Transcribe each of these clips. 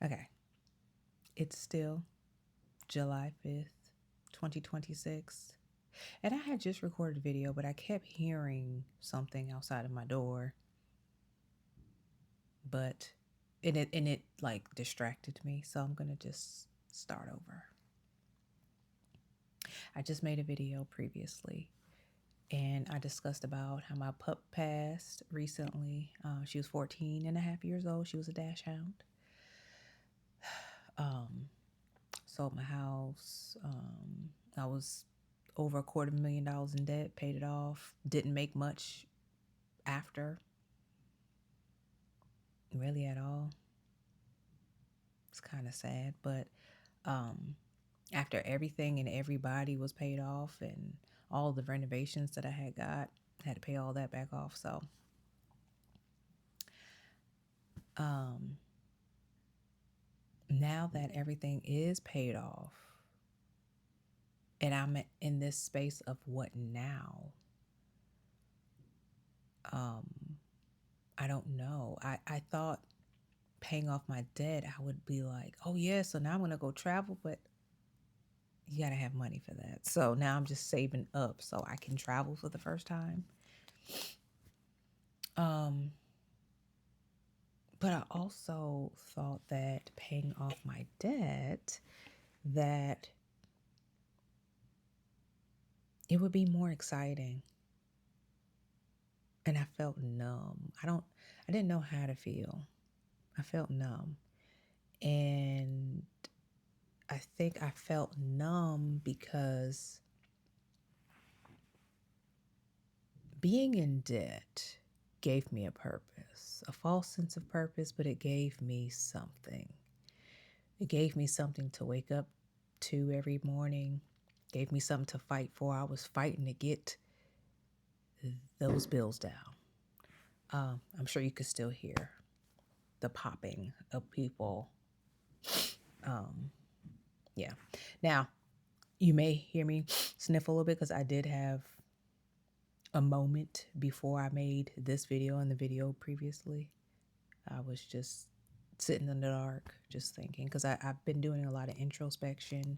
Okay. It's still July 5th, 2026. And I had just recorded a video, but I kept hearing something outside of my door. But and it like distracted me. So I'm gonna just start over. I just made a video previously and I discussed about how my pup passed recently. She was 14 and a half years old. She was a dash hound. Um, Sold my house. I was over $250,000 in debt, paid it off, didn't make much after, really at all. It's kind of sad, but um, after everything and everybody was paid off and all the renovations that I had to pay all that back off. So, um, now that everything is paid off and I'm in this space of what now, um, I don't know. I thought paying off my debt, I would be like, oh yeah, so now I'm gonna go travel, but you gotta have money for that. So now I'm just saving up so I can travel for the first time. Um, but I also thought that paying off my debt, that it would be more exciting. And I felt numb. I didn't know how to feel. I felt numb. And I think I felt numb because being in debt gave me a purpose, a false sense of purpose, but it gave me something. It gave me something to wake up to every morning, gave me something to fight for. I was fighting to get those bills down. I'm sure you could still hear the popping of people. Um, yeah. Now, you may hear me sniff a little bit because I did have a moment before I made this video and the video previously. I was just sitting in the dark, just thinking, because I've been doing a lot of introspection,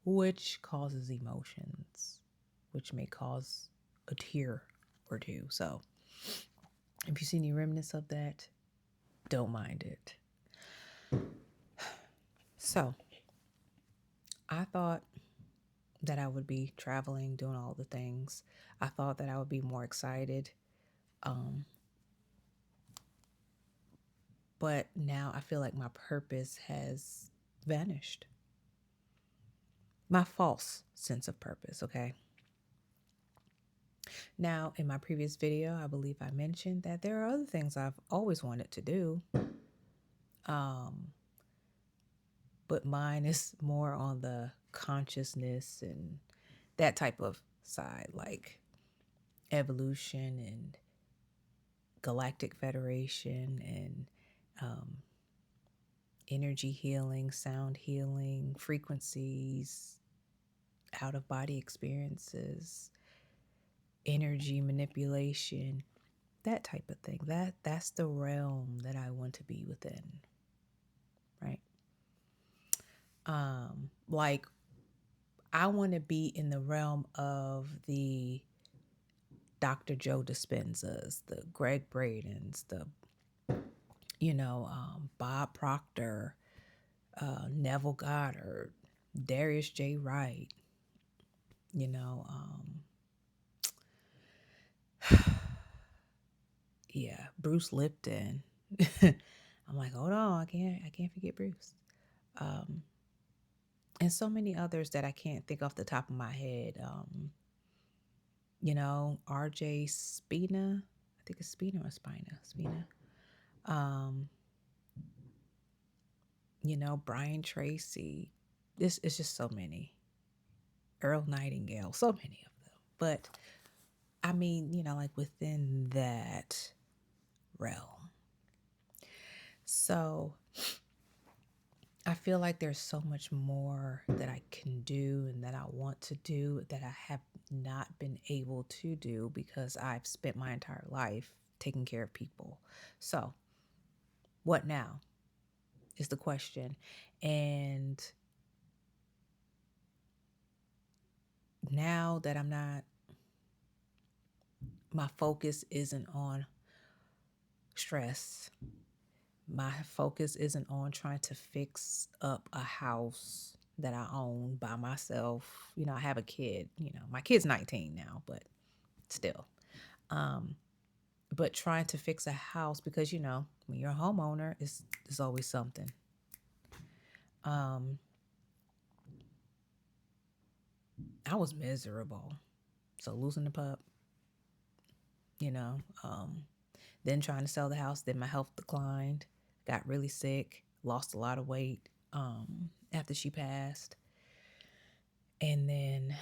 which causes emotions, which may cause a tear or two. So if you see any remnants of that, don't mind it. So I thought that I would be traveling, doing all the things. I thought that I would be more excited. Um, but now I feel like my purpose has vanished. My false sense of purpose, okay? Now, in my previous video, I believe I mentioned that there are other things I've always wanted to do. Um, but mine is more on the consciousness and that type of side, like evolution and galactic federation and energy healing, sound healing, frequencies, out of body experiences, energy manipulation, that type of thing. That's the realm that I want to be within, right? Like I want to be in the realm of the Dr. Joe Dispenzas, the Greg Bradens, the Bob Proctor, Neville Goddard, Darius J. Wright, you know, yeah, Bruce Lipton. I'm like, hold on, I can't forget Bruce. Um, and so many others that I can't think off the top of my head. RJ Spina. I think it's Spina or Spina. Spina. Um, Brian Tracy. This is just so many. Earl Nightingale, so many of them. But I mean, like within that realm. So I feel like there's so much more that I can do and that I want to do that I have not been able to do because I've spent my entire life taking care of people. So, what now? is the question. And now that my focus isn't on stress. My focus isn't on trying to fix up a house that I own by myself. I have a kid, my kid's 19 now, but still. Um, but trying to fix a house because, when you're a homeowner, it's always something. Um, I was miserable. So losing the pup, you know, um, then trying to sell the house, then my health declined, got really sick, lost a lot of weight after she passed. And then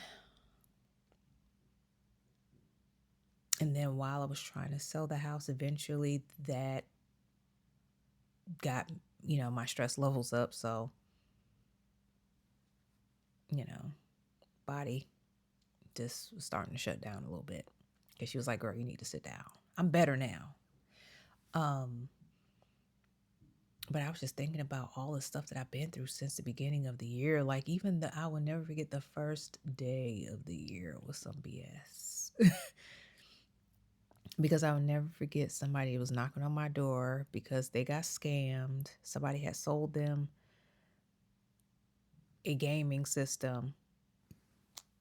while I was trying to sell the house, eventually that got, my stress levels up. So, body just was starting to shut down a little bit. Because she was like, girl, you need to sit down. I'm better now. But I was just thinking about all the stuff that I've been through since the beginning of the year. Like I will never forget the first day of the year was some BS. Because I will never forget somebody was knocking on my door because they got scammed. Somebody had sold them a gaming system.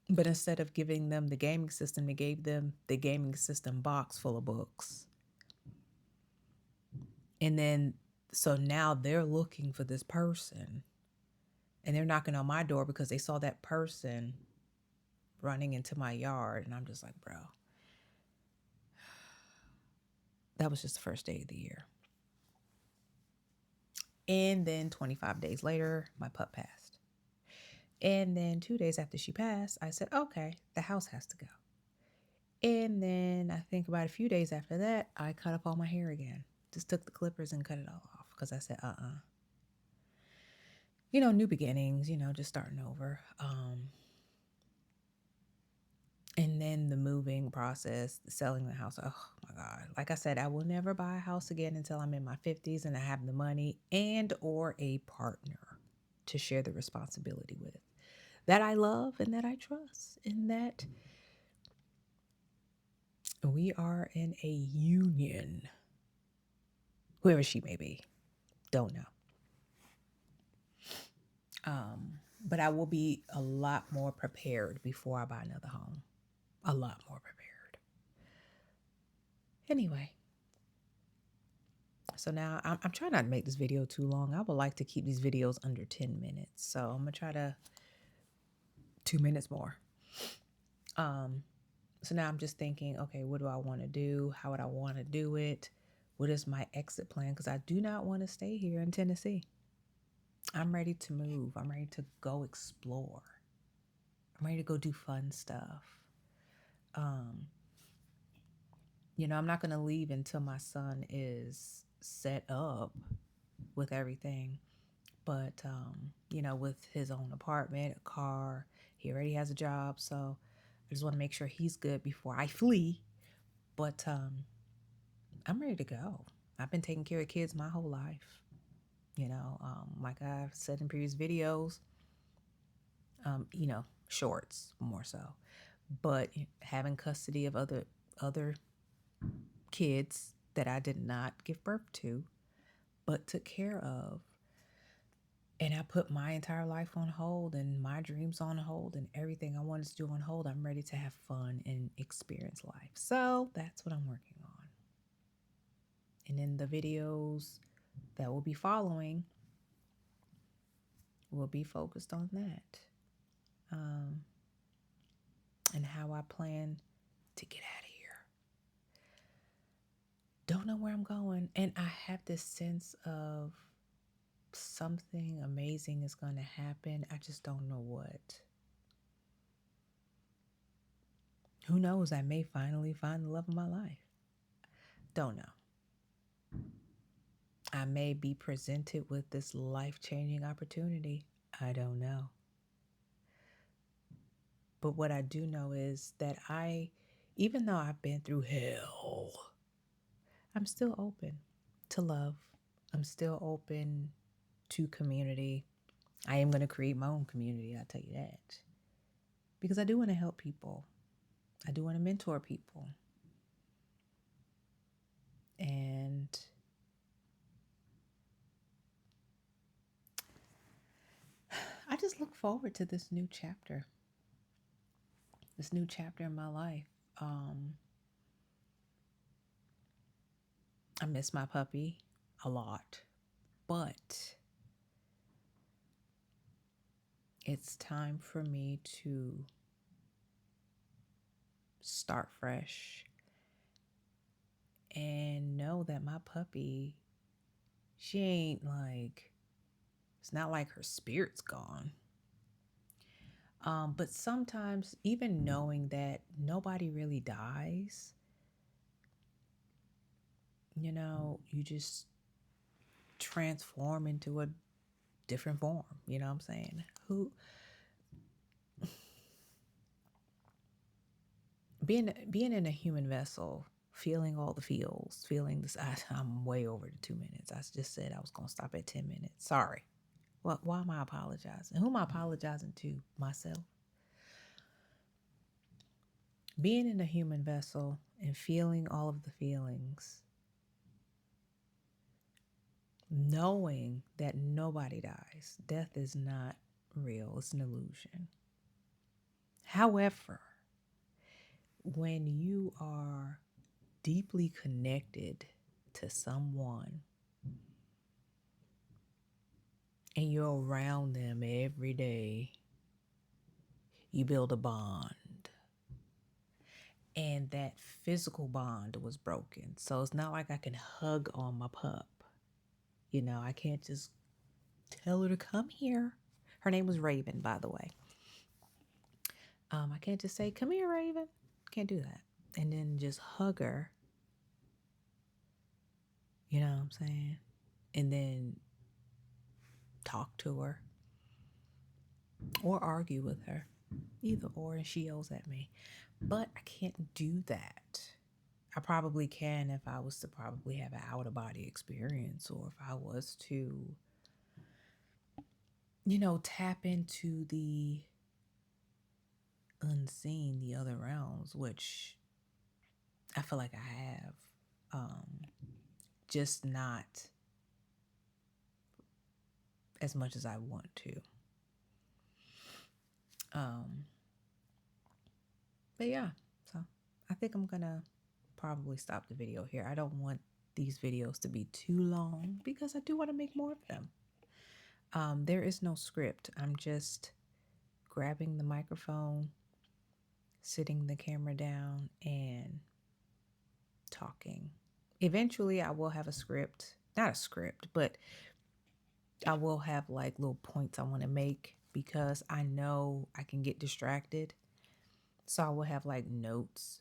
But instead of giving them the gaming system, they gave them the gaming system box full of books. And then, so now they're looking for this person. And they're knocking on my door because they saw that person running into my yard. And I'm just like, bro, that was just the first day of the year. And then 25 days later, my pup passed. And then 2 days after she passed, I said, okay, the house has to go. And then I think about a few days after that, I cut up all my hair again. Just took the clippers and cut it all off because I said, new beginnings, just starting over. And then the moving process, selling the house. Oh my God. Like I said, I will never buy a house again until I'm in my 50s and I have the money and or a partner to share the responsibility with, that I love and that I trust, and that we are in a union, whoever she may be. Don't know. But I will be a lot more prepared before I buy another home. A lot more prepared. Anyway, so now I'm trying not to make this video too long. I would like to keep these videos under 10 minutes. So I'm going to try to 2 minutes more. So now I'm just thinking, okay, what do I want to do? How would I want to do it? What is my exit plan? Because I do not want to stay here in Tennessee. I'm ready to move. I'm ready to go explore. I'm ready to go do fun stuff. I'm not going to leave until my son is set up with everything. But, with his own apartment, a car, he already has a job. So I just want to make sure he's good before I flee. But I'm ready to go. I've been taking care of kids my whole life. Like I've said in previous videos, shorts more so. But having custody of other kids that I did not give birth to, but took care of. And I put my entire life on hold and my dreams on hold and everything I wanted to do on hold. I'm ready to have fun and experience life. So that's what I'm working on. And in the videos that will be following, we'll be focused on that. And how I plan to get out of here. Don't know where I'm going. And I have this sense of something amazing is going to happen. I just don't know what. Who knows? I may finally find the love of my life. Don't know. I may be presented with this life-changing opportunity. I don't know. But what I do know is that even though I've been through hell, I'm still open to love. I'm still open to community. I am going to create my own community, I'll tell you that. Because I do want to help people. I do want to mentor people. And I just look forward to this new chapter. This new chapter in my life. I miss my puppy a lot, but it's time for me to start fresh and know that my puppy, she ain't like, it's not like her spirit's gone. But sometimes even knowing that nobody really dies, you just transform into a different form. You know what I'm saying? Being in a human vessel, feeling all the feels, feeling this. I'm way over the 2 minutes. I just said I was gonna stop at 10 minutes. Sorry. Why am I apologizing? Who am I apologizing to? Myself. Being in a human vessel and feeling all of the feelings, knowing that nobody dies. Death is not real. It's an illusion. However, when you are deeply connected to someone and you're around them every day, you build a bond. And that physical bond was broken. So it's not like I can hug on my pup. I can't just tell her to come here. Her name was Raven, by the way. I can't just say, come here, Raven. Can't do that. And then just hug her. You know what I'm saying? And then talk to her. Or argue with her. Either or, and she yells at me. But I can't do that. I probably can if I was to probably have an out-of-body experience, or if I was to, tap into the unseen, the other realms, which I feel like I have. Just not as much as I want to. But yeah, so I think I'm gonna probably stop the video here. I don't want these videos to be too long because I do want to make more of them. There is no script. I'm just grabbing the microphone, sitting the camera down, and talking. Eventually, I will have a script. Not a script, but I will have like little points I want to make because I know I can get distracted. So I will have like notes.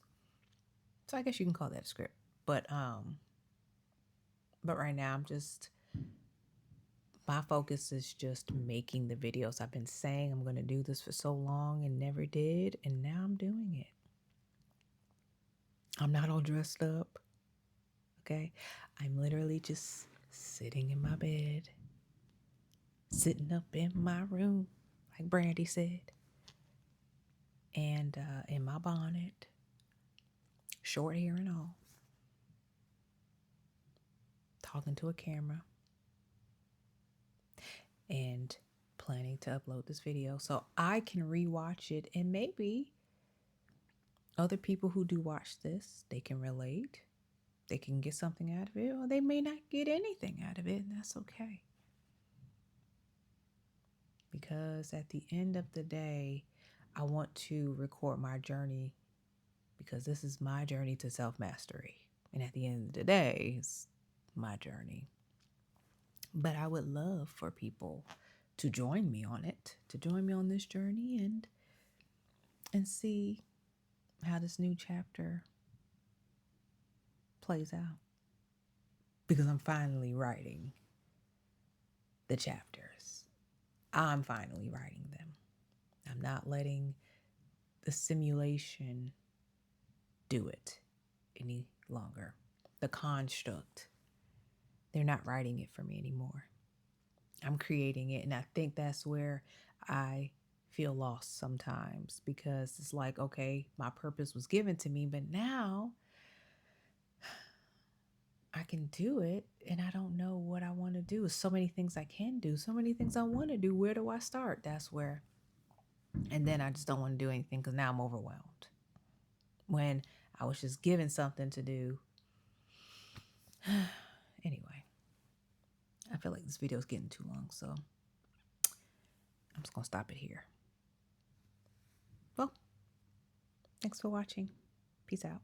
So I guess you can call that a script. But right now my focus is just making the videos. I've been saying I'm going to do this for so long and never did, and now I'm doing it. I'm not all dressed up. Okay? I'm literally just sitting in my bed, sitting up in my room, like Brandy said, and in my bonnet, short hair and all, talking to a camera, and planning to upload this video so I can rewatch it, and maybe other people who do watch this, they can relate, they can get something out of it, or they may not get anything out of it, and that's okay. Because at the end of the day, I want to record my journey because this is my journey to self-mastery. And at the end of the day, it's my journey. But I would love for people to join me on it, to join me on this journey and see how this new chapter plays out. Because I'm finally writing the chapters. I'm finally writing them. I'm not letting the simulation do it any longer. The construct, they're not writing it for me anymore. I'm creating it. And I think that's where I feel lost sometimes, because it's like, okay, my purpose was given to me, but now I can do it and I don't know what I want to do. So many things I can do, so many things I want to do. Where do I start? That's where, and then I just don't want to do anything because now I'm overwhelmed. When I was just given something to do. Anyway, I feel like this video is getting too long, so I'm just going to stop it here. Well, thanks for watching. Peace out.